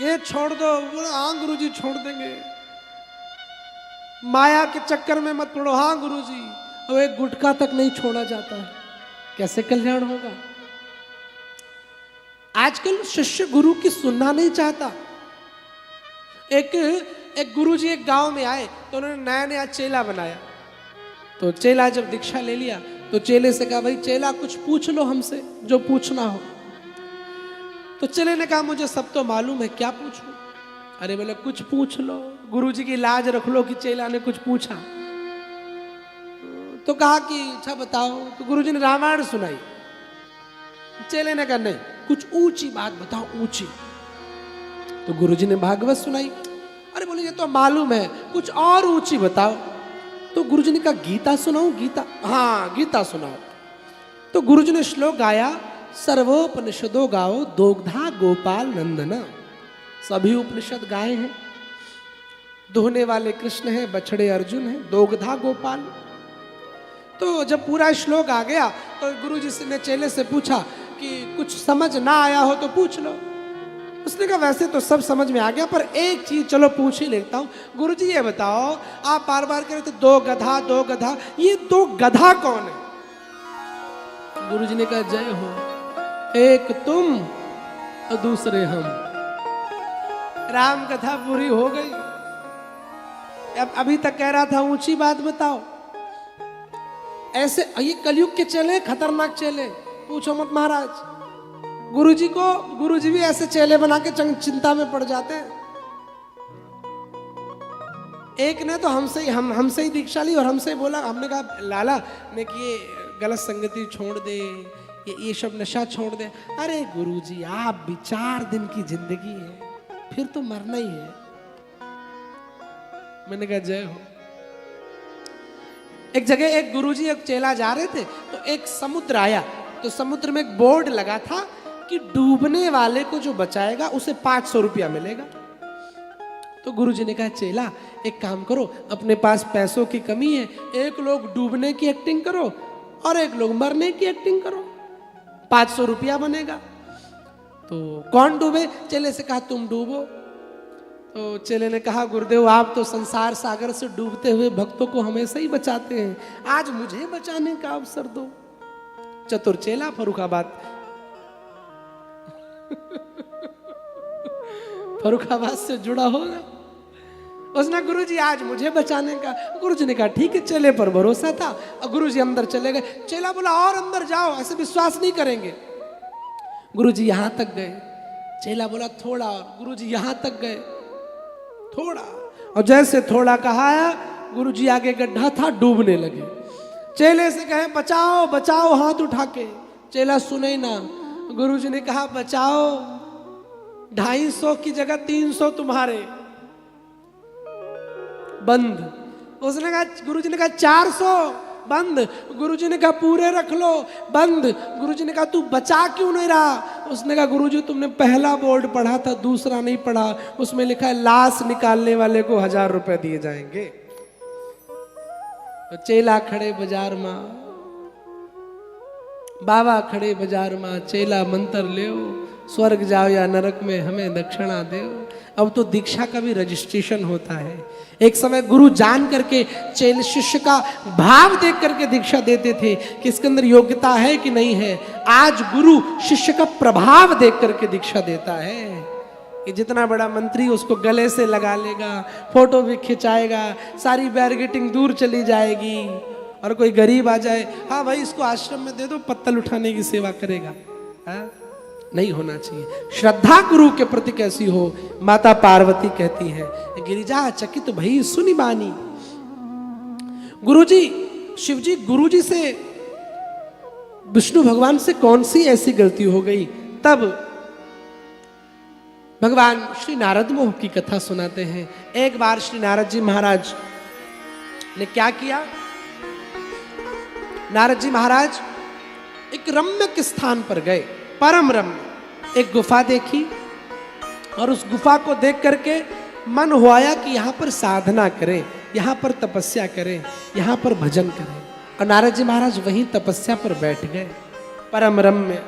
ये छोड़ दो। बोला हाँ गुरुजी छोड़ देंगे, माया के चक्कर में मत पड़ो। हाँ गुरुजी। अब एक गुटखा तक नहीं छोड़ा जाता है, कैसे कल्याण होगा? आजकल शिष्य गुरु की सुनना नहीं चाहता। एक गुरुजी एक गांव में आए तो उन्होंने नया नया चेला बनाया। तो चेला जब दीक्षा ले लिया तो चेले से कहा, भाई चेला कुछ पूछ लो हमसे, जो पूछना हो। तो चेले ने कहा, मुझे सब तो मालूम है, क्या पूछूं? अरे बोले कुछ पूछ लो, गुरुजी की लाज रख लो कि चेला ने कुछ पूछा। तो कहा कि अच्छा बताओ। तो गुरुजी ने रामायण सुनाई। चेले ने कहा नहीं, कुछ ऊंची बात बताओ, ऊंची। तो गुरुजी ने भागवत सुनाई। अरे बोले ये तो मालूम है, कुछ और ऊंची बताओ। तो गुरुजी ने कहा गीता सुनाऊं? गीता? हाँ गीता सुनाओ। तो गुरुजी ने श्लोक गाया, सर्वोपनिषदो गाओ दोग्धा गोपाल नंदना। सभी उपनिषद गाए हैं। दोहने वाले कृष्ण हैं, बछड़े अर्जुन हैं, दोग्धा गोपाल। तो जब पूरा श्लोक आ गया तो गुरुजी ने चेले से पूछा कि कुछ समझ ना आया हो तो पूछ लो। उसने कहा वैसे तो सब समझ में आ गया, पर एक चीज चलो पूछ ही लेता हूं। गुरुजी ये बताओ, आप बार बार कह रहे थे दो गधा दो गधा, ये दो गधा कौन है? गुरुजी ने कहा जय हो, एक तुम और दूसरे हम। राम कथा पूरी हो गई। अब अभी तक कह रहा था ऊंची बात बताओ। ऐसे ये कलयुग के चेले, खतरनाक चेले, पूछो मत महाराज। गुरुजी भी ऐसे चेले बना के चिंता में पड़ जाते हैं। एक ने तो हमसे ही दीक्षा ली और हमसे बोला, हमने कहा लाला ने कि ये गलत संगति छोड़ दे, ये सब नशा छोड़ दे। अरे गुरुजी आप भी 4 दिन की जिंदगी है, फिर तो मरना ही है। मैंने कहा जय हो। एक जगह एक गुरुजी एक चेला जा रहे थे तो एक समुद्र आया। तो समुद्र में एक बोर्ड लगा था कि डूबने वाले को जो बचाएगा उसे 500 रुपया मिलेगा। तो गुरुजी ने कहा चेला एक काम करो, अपने पास पैसों की कमी है, एक लोग डूबने की एक्टिंग करो और एक लोग मरने की एक्टिंग करो, 500 रुपया बनेगा। तो कौन डूबे? चेले से कहा तुम डूबो। तो चेले ने कहा गुरुदेव आप तो संसार सागर से डूबते हुए भक्तों को हमेशा ही बचाते हैं, आज मुझे बचाने का अवसर दो। चतुर चेला फर्रुखाबाद फर्रुखाबाद से जुड़ा होगा। उसने गुरुजी आज मुझे बचाने का। गुरुजी ने कहा ठीक है, चेले पर भरोसा था और गुरुजी अंदर चले गए। चेला बोला और अंदर जाओ, ऐसे विश्वास नहीं करेंगे। गुरुजी यहां तक गए। चेला बोला थोड़ा और। गुरुजी यहां तक गए, थोड़ा और। जैसे थोड़ा कहा गुरुजी आगे गड्ढा था, डूबने लगे। चेले से कहे बचाओ बचाओ हाथ उठा के। चेला सुने ना। गुरुजी ने कहा बचाओ, 250 की जगह 300 तुम्हारे, बंद। उसने कहा, गुरुजी ने कहा 400 बंद। गुरुजी ने कहा पूरे रख लो, बंद। गुरुजी ने कहा तू बचा क्यों नहीं रहा? उसने कहा गुरुजी तुमने पहला बोर्ड पढ़ा था, दूसरा नहीं पढ़ा, उसमें लिखा है लाश निकालने वाले को 1000 रुपए दिए जाएंगे। तो चेला खड़े बाजार में, बाबा खड़े बाजार में, चेला मंत्र ले स्वर्ग जाओ या नरक में हमें दक्षिणा दे। अब तो दीक्षा का भी रजिस्ट्रेशन होता है। एक समय गुरु जान करके चेले शिष्य का भाव देख करके दीक्षा देते थे कि इसके अंदर योग्यता है कि नहीं है। आज गुरु शिष्य का प्रभाव देख करके दीक्षा देता है कि जितना बड़ा मंत्री उसको गले से लगा लेगा, फोटो भी खिंचाएगा, सारी बैरिकेटिंग दूर चली जाएगी। और कोई गरीब आ जाए, हाँ भाई इसको आश्रम में दे दो, पत्तल उठाने की सेवा करेगा। हाँ? नहीं होना चाहिए। श्रद्धा गुरु के प्रति कैसी हो? माता पार्वती कहती है गिरिजा चकित भई सुनि बानी। गुरुजी शिवजी गुरुजी से, विष्णु भगवान से कौन सी ऐसी गलती हो गई? तब भगवान श्री नारद मोह की कथा सुनाते हैं। एक बार श्री नारद जी महाराज ने क्या किया? नारद जी महाराज एक रम्य स्थान पर गए, परम रम्य। एक गुफा देखी और उस गुफा को देख करके मन हुआ कि यहाँ पर साधना करें, यहाँ पर तपस्या करें, यहाँ पर भजन करें। और नारद जी महाराज वहीं तपस्या पर बैठ गए। परम रम्य,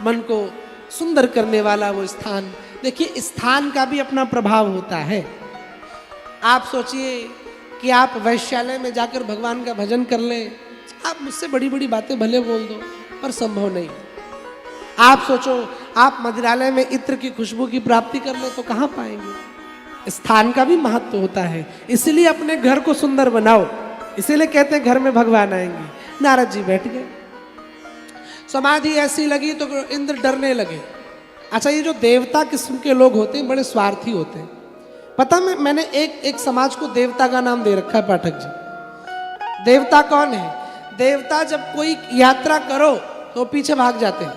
मन को सुंदर करने वाला वो स्थान। देखिए स्थान का भी अपना प्रभाव होता है। आप सोचिए कि आप वैश्यालय में जाकर भगवान का भजन कर लें, आप मुझसे बड़ी बड़ी बातें भले बोल दो पर संभव नहीं। आप सोचो आप मदिरालय में इत्र की खुशबू की प्राप्ति कर ले तो कहाँ पाएंगे। स्थान का भी महत्व होता है, इसलिए अपने घर को सुंदर बनाओ, इसीलिए कहते हैं घर में भगवान आएंगे। नारद जी बैठ गए, समाधि ऐसी लगी तो इंद्र डरने लगे। अच्छा, ये जो देवता किस्म के लोग होते हैं बड़े स्वार्थी होते हैं। पता मैंने एक समाज को देवता का नाम दे रखा है पाठक जी। देवता कौन है? देवता जब कोई यात्रा करो तो पीछे भाग जाते हैं,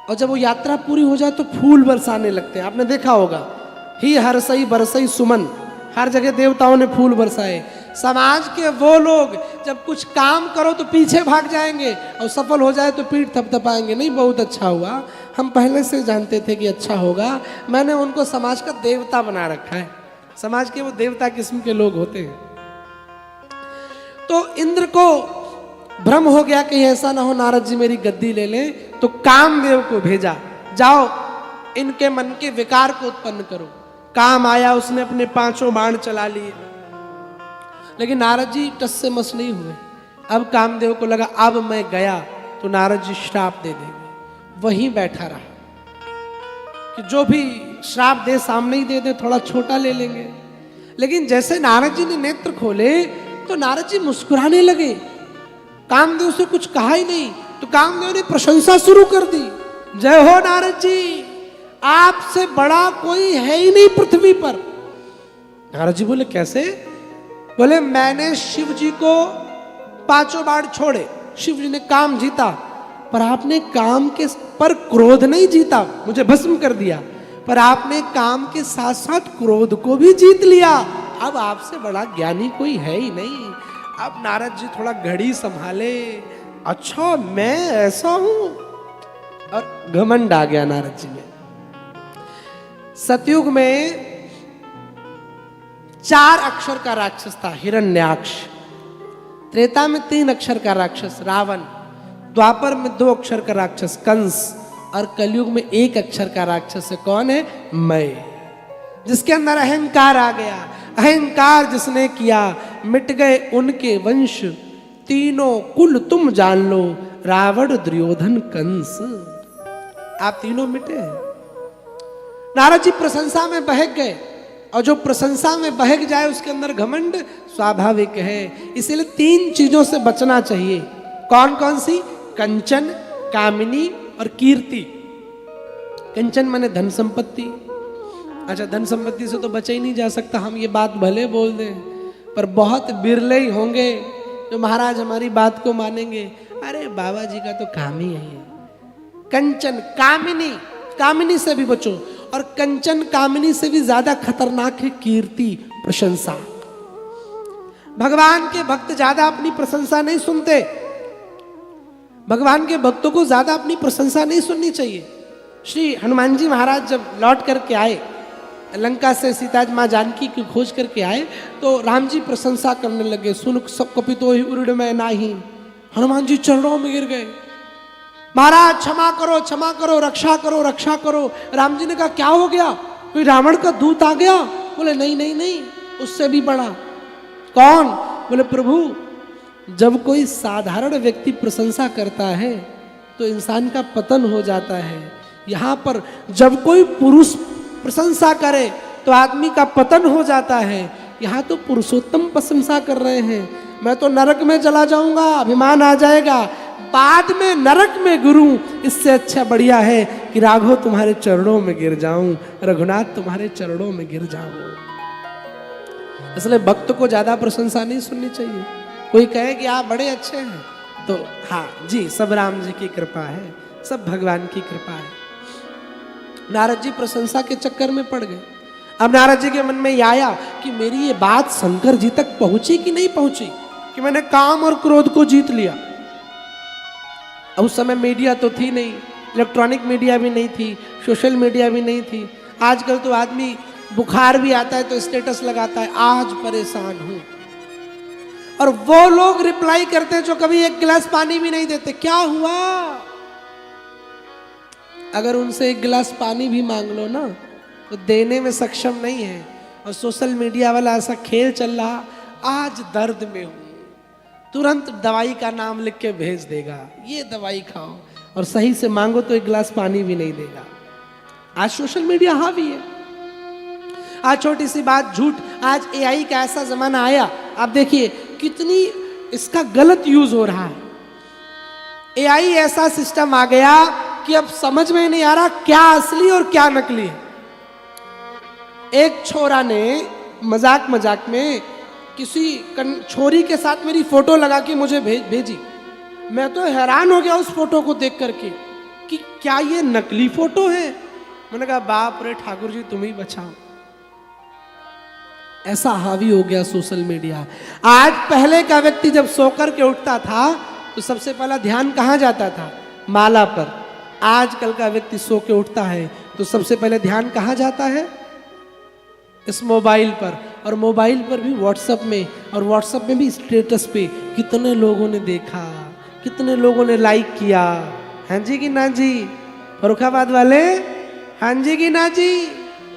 और जब वो यात्रा पूरी हो जाए तो फूल बरसाने लगते हैं। आपने देखा होगा, ही हरसई बरसई सुमन, हर जगह देवताओं ने फूल बरसाए। समाज के वो लोग जब कुछ काम करो तो पीछे भाग जाएंगे, और सफल हो जाए तो पीठ थपथपाएंगे, नहीं बहुत अच्छा हुआ, हम पहले से जानते थे कि अच्छा होगा। मैंने उनको समाज का देवता बना रखा है। समाज के वो देवता किस्म के लोग होते हैं। तो इंद्र को भ्रम हो गया कि ऐसा ना हो नारद जी मेरी गद्दी ले लें, तो कामदेव को भेजा, जाओ इनके मन के विकार को उत्पन्न करो। काम आया, उसने अपने 5 बाण चला लिए, लेकिन नारद जी टस से मस नहीं हुए। अब कामदेव को लगा अब मैं गया तो नारद जी श्राप दे देंगे। वहीं बैठा रहा कि जो भी श्राप दे सामने ही दे दे, थोड़ा छोटा ले लेंगे। लेकिन जैसे नारद जी ने नेत्र खोले तो नारद जी मुस्कुराने लगे। कामदेव से कुछ कहा ही नहीं, तो कामदेव ने प्रशंसा शुरू कर दी। जय हो नारद जी, आपसे बड़ा कोई है ही नहीं पृथ्वी पर। नारद जी बोले कैसे? बोले मैंने शिव जी को 5 बाण छोड़े, शिव जी ने काम जीता, पर आपने काम के पर क्रोध नहीं जीता, मुझे भस्म कर दिया, पर आपने काम के साथ साथ क्रोध को भी जीत लिया। अब आपसे बड़ा ज्ञानी कोई है ही नहीं। अब नारद जी थोड़ा घड़ी संभाले, अच्छा मैं ऐसा हूं, और घमंड आ गया नारद जी में। सतयुग में 4 अक्षर का राक्षस था हिरण्याक्ष, त्रेता में 3 अक्षर का राक्षस रावण, द्वापर में 2 अक्षर का राक्षस कंस, और कलयुग में 1 अक्षर का राक्षस है। कौन है? मैं, जिसके अंदर अहंकार आ गया। अहंकार जिसने किया मिट गए उनके वंश, तीनों कुल तुम जान लो, रावण दुर्योधन कंस। आप तीनों मिटे। नारद जी प्रशंसा में बहक गए, और जो प्रशंसा में बहक जाए उसके अंदर घमंड स्वाभाविक है। इसीलिए 3 चीजों से बचना चाहिए। कौन कौन सी? कंचन, कामिनी और कीर्ति। कंचन माने धन संपत्ति। अच्छा, धन संपत्ति से तो बचा ही नहीं जा सकता, हम ये बात भले बोल दें, पर बहुत बिरले ही होंगे जो महाराज हमारी बात को मानेंगे। अरे बाबा जी का तो काम ही है। कंचन, कामिनी, कामिनी से भी बचो, और कंचन कामिनी से भी ज्यादा खतरनाक है कीर्ति, प्रशंसा। भगवान के भक्त ज्यादा अपनी प्रशंसा नहीं सुनते। भगवान के भक्तों को ज्यादा अपनी प्रशंसा नहीं सुननी चाहिए। श्री हनुमान जी महाराज जब लौट करके आए लंका से, सीता माँ जानकी की खोज करके आए, तो राम जी प्रशंसा करने लगे। सुन सब कपितो ही उड़ में नाही। हनुमान जी चरणों में गिर गए, महाराज क्षमा करो, क्षमा करो, रक्षा करो, रक्षा करो। राम जी ने कहा क्या हो गया? कोई रावण का दूत आ गया? बोले नहीं नहीं नहीं, उससे भी बड़ा। कौन? बोले प्रभु, जब कोई साधारण व्यक्ति प्रशंसा करता है तो इंसान का पतन हो जाता है। यहाँ पर जब कोई पुरुष प्रशंसा करे तो आदमी का पतन हो जाता है। यहाँ तो पुरुषोत्तम प्रशंसा कर रहे हैं। मैं तो नरक में चला जाऊंगा, अभिमान आ जाएगा, बाद में नरक में गुरु। इससे अच्छा बढ़िया है कि राघव तुम्हारे चरणों में गिर जाऊं, रघुनाथ तुम्हारे चरणों में गिर जाऊं। इसलिए भक्त को ज्यादा प्रशंसा नहीं सुननी चाहिए। कोई कहे कि आप बड़े अच्छे हैं तो हाँ जी, सब राम जी की कृपा है, सब भगवान की कृपा है। नारद जी प्रशंसा के चक्कर में पड़ गए। अब नारद जी के मन में यह आया कि मेरी ये बात शंकर जी तक पहुंची कि नहीं पहुंची, कि मैंने काम और क्रोध को जीत लिया। अब उस समय मीडिया तो थी नहीं, इलेक्ट्रॉनिक मीडिया भी नहीं थी, सोशल मीडिया भी नहीं थी। आजकल तो आदमी बुखार भी आता है तो स्टेटस लगाता है आज परेशान हूं, और वो लोग रिप्लाई करते हैं जो कभी एक गिलास पानी भी नहीं देते। क्या हुआ? अगर उनसे एक गिलास पानी भी मांग लो ना तो देने में सक्षम नहीं है। और सोशल मीडिया वाला ऐसा खेल चल रहा, आज दर्द में हूँ, तुरंत दवाई का नाम लिख के भेज देगा, ये दवाई खाओ, और सही से मांगो तो एक गिलास पानी भी नहीं देगा। आज सोशल मीडिया हावी है। आज छोटी सी बात झूठ, आज एआई का ऐसा जमाना आया, आप देखिए कितनी इसका गलत यूज हो रहा है। एआई ऐसा सिस्टम आ गया कि अब समझ में नहीं आ रहा क्या असली और क्या नकली है। एक छोरा ने मजाक मजाक में किसी छोरी के साथ मेरी फोटो लगा के मुझे भेजी। मैं तो हैरान हो गया उस फोटो को देख करके कि क्या ये नकली फोटो है। मैंने कहा बाप रे ठाकुर जी तुम ही बचाओ। ऐसा हावी हो गया सोशल मीडिया। आज पहले का व्यक्ति जब सोकर के उठता था तो सबसे पहला ध्यान कहाँ जाता था? माला पर। आजकल का व्यक्ति सो के उठता है तो सबसे पहले ध्यान कहाँ जाता है? इस मोबाइल पर। और मोबाइल पर भी व्हाट्सएप में, और व्हाट्सएप में भी स्टेटस पे कितने लोगों ने देखा, कितने लोगों ने लाइक किया। हाँ जी कि ना जी? फर्रुखाबाद वाले हाँ जी कि ना जी?